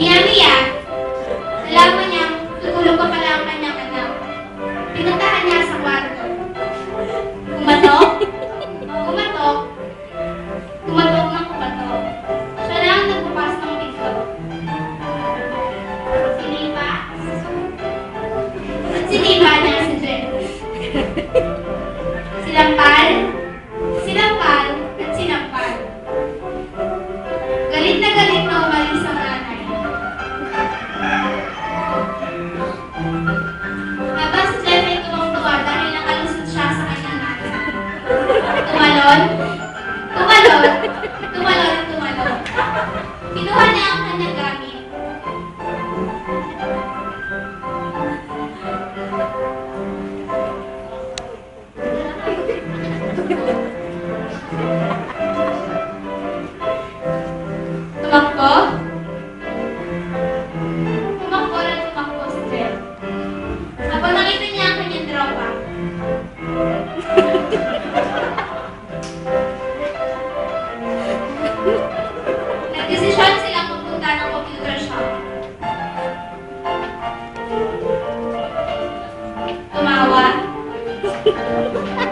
Miya-miya, nalaman niyang tutulog pa pala ang kanyang anak. Pinuntahan niya sa kwarto. Kumatok, kumatok, kumatok ng kumatok. Siya na ang nagbukas ng pinto. Sinipa, at sinipa niya si Jen. Sinampal, sinampal, at sinampal. Galit na umalis ang nanay. Habang si Jeff ay tuwang-tuwa dahil nakalusot siya sa kanyang nanay. Tumalon, tumalon, tumalon, tumalon. Kinuha niya ang kanyang gamit. Tumakbo. Tumakbo na tumakbo si Jeff. Habang nakita niya ang kanyang tropa. Nagdesisyon silang pupunta ng computer shop. Tumawa.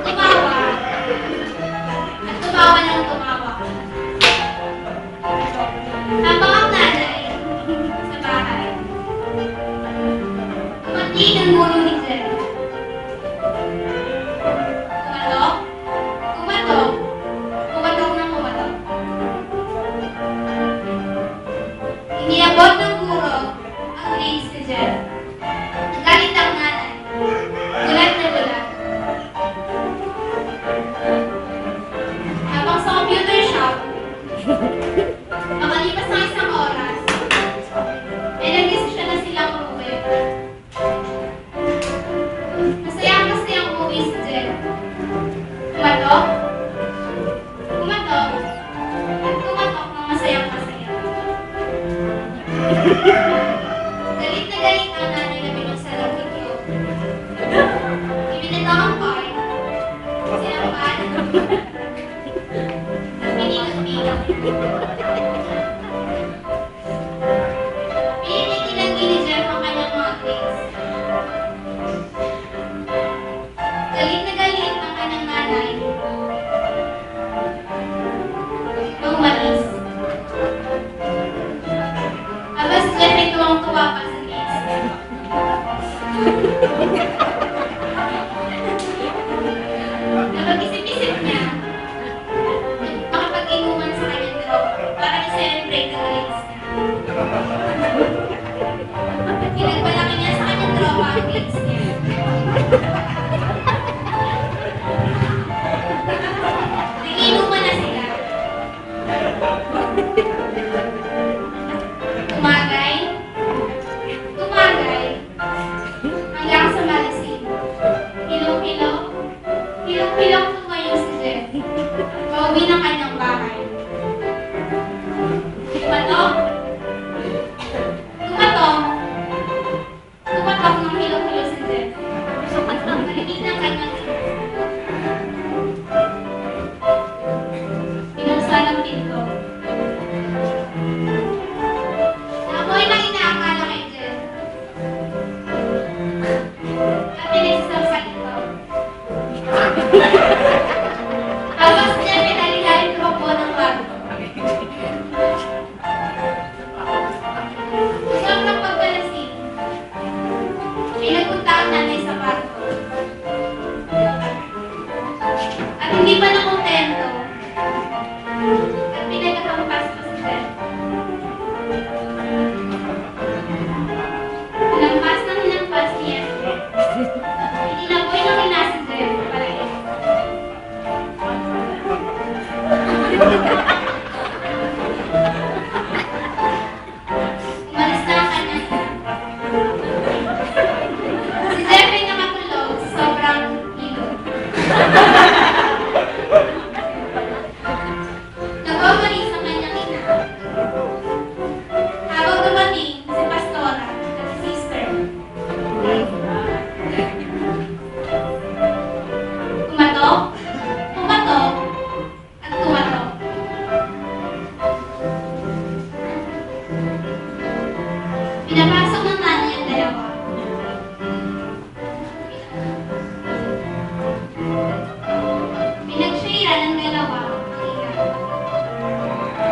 Tumawa. At tumawa ng tumawa. Habang ang nanay sa bahay, tumati ng mulo ni Jen. Kumatok, kumatok, kumatok ng kumatok. Iniabot ng guro ang grades ni Jen. Nagalit ang nanay. Gulat na gulat. Habang sa computer shop, makalipas ng isang oras, ay nag-desisyon na silang umuwi. Masaya-masayang umuwi si Jen. Kumatok, kumatok, at kumatok ng masayang-masaya. Galit na galit ang nanay na binuksan ang video. Ibinito ang card, sinampal, at pinikot-pikot. Pinititilanggi ni Jeff ang kanyang mga grades. Galit na galit ang kanyang nanay. Nung umalis. Habang si Jeff ay tuwang-tuwa pa sa grades niya. Napag-isip-isip niya, makapag-inuman sa kanyang tropa para i-celebrate ang grades niya. Pinagmalaki niya sa kanyang tropa ang grades niya. Nag-inuman na sila. Tumagay, tumagay, hanggang sa malising. Hilong-hilong, hilong-hilong tumayo si Jeff. Pauwi ng kanyang bahay. Kumatok, Pinapasok ng nanay ang dalawa. Pinagshira ng dalawa ang ina.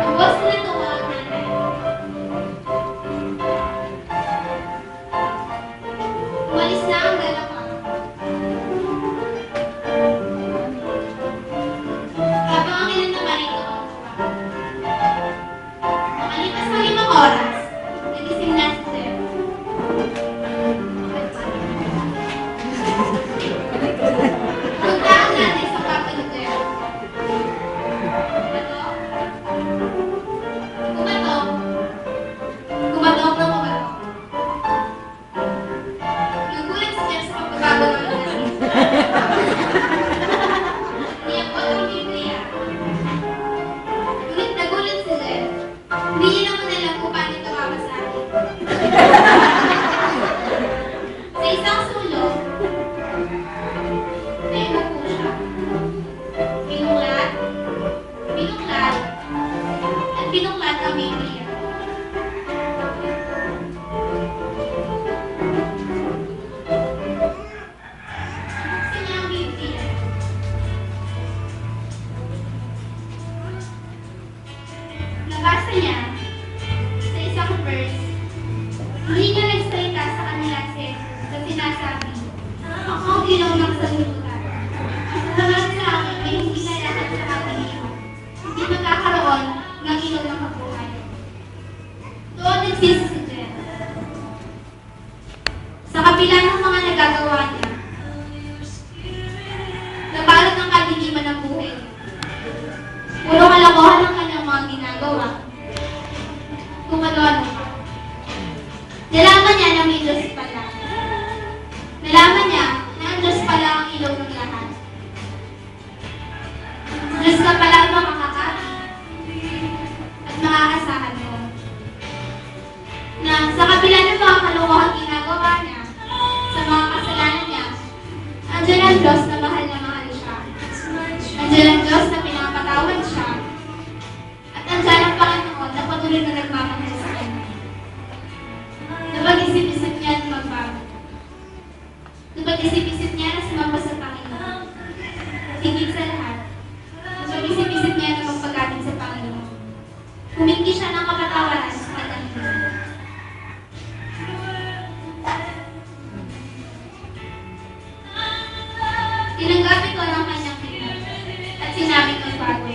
Ubos na tuwa ang nanay. Umalis na ang dalawa. Habang ang ina naman ay tuwang-tuwa. Makalipas ng 5 oras, nagising na si Jeff. Punta ang nanay sa kwarto ni Jeff. Kumatok. Kumatok. Kumatok na kumatok. Nagulat si Jeff sa pagbabago ng nanay. Niyakot ang Biblia. Ngunit nagulat si Jeff. Hindi niya naman alam kung paano ito mabasahin. Sa isang sulok, naiupo siya. Binuklat, binuklat, at binuklat ang Biblia. Buksan niya ang Biblia. Nabasa niya sa isang verse, hindi niya nagsalita sa kanila si Jesus sa sinasabi, ako ang ilaw ng sanlibutan. Ang lahat sa akin ay hindi lalakad sa aking ilaw. Hindi magkakaroon ng ilaw ng kabuhayan. Doon nagsisi si Jeff. Sa kabila ng mga nagagawa niya, nabalot ng kadiliman ng buhay niya. Puro kalokohan ang kanyang mga ginagawa. Kung ano-ano pa. Nalaman niya na may Diyos pala. Nalaman niya na ang Diyos pala ang ilaw ng lahat. Diyos ka pala ang makakakain at makakasahan mo. Na sa kabila ng mga kalokohan ginagawa niya, sa mga kasalanan niya, andyan ang Diyos na mahal siya. Andyan ang Diyos na pinapatawad siya. At andyan ang Panginoon na patuloy na nagmamahal sa kanya. Napag-isip-isip niya na magbago. Napag-isip-isip niya na sumamba sa Panginoon. At higit sa lahat, napag-isip-isip niya na magpagaling sa Panginoon. Humingi siya ng kapatawaran sa kanyang Diyos. Tinanggap ito ng kanyang Panginoon at sinabi ng bago.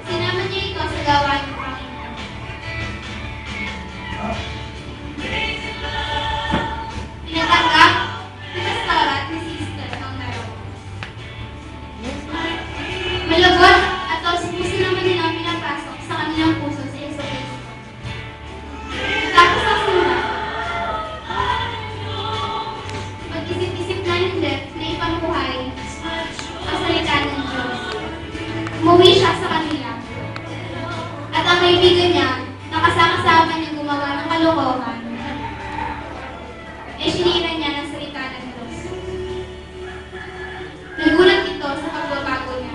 Sinama niya ito sa gawain ng Panginoon. Tinatanggap ni Pastora at ni Sister ng dalawa. Malugod at taos puso naman nila ang pinapasok sa kanilang puso sa Yesu Cristo. Tapos ang simula, mag-isip-isip na ni Jeff na ipambuhay ang salita ng Diyos. Umuwi siya sa kanila. At ang kaibigan niya, nakasama-sama niya gumawa ng kalokohan, sinira niya ng salita ng Diyos. Nagulat ito sa pagbabago niya.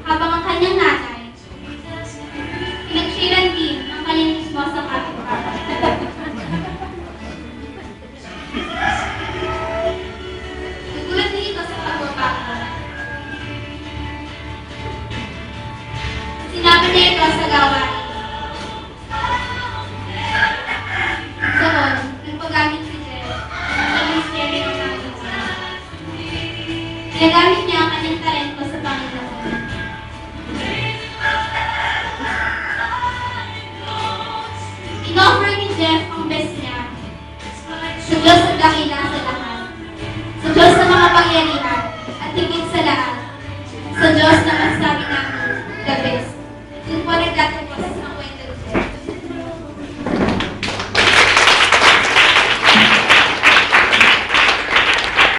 Habang ang kanyang nanay, pinagsiran din ang kanyang chismosa kapitbahay. Nagulat din ito sa pagbabago. Sinabi niya ito sa gawain. Doon, nagpagamit si Jeff sa misteryo ng Panginoon. Ginagamit niya ang kanyang talento sa Panginoon. In-offer ni Jeff ang best niya sa Diyos at dakila sa lahat. Sa Diyos na makapangyarihan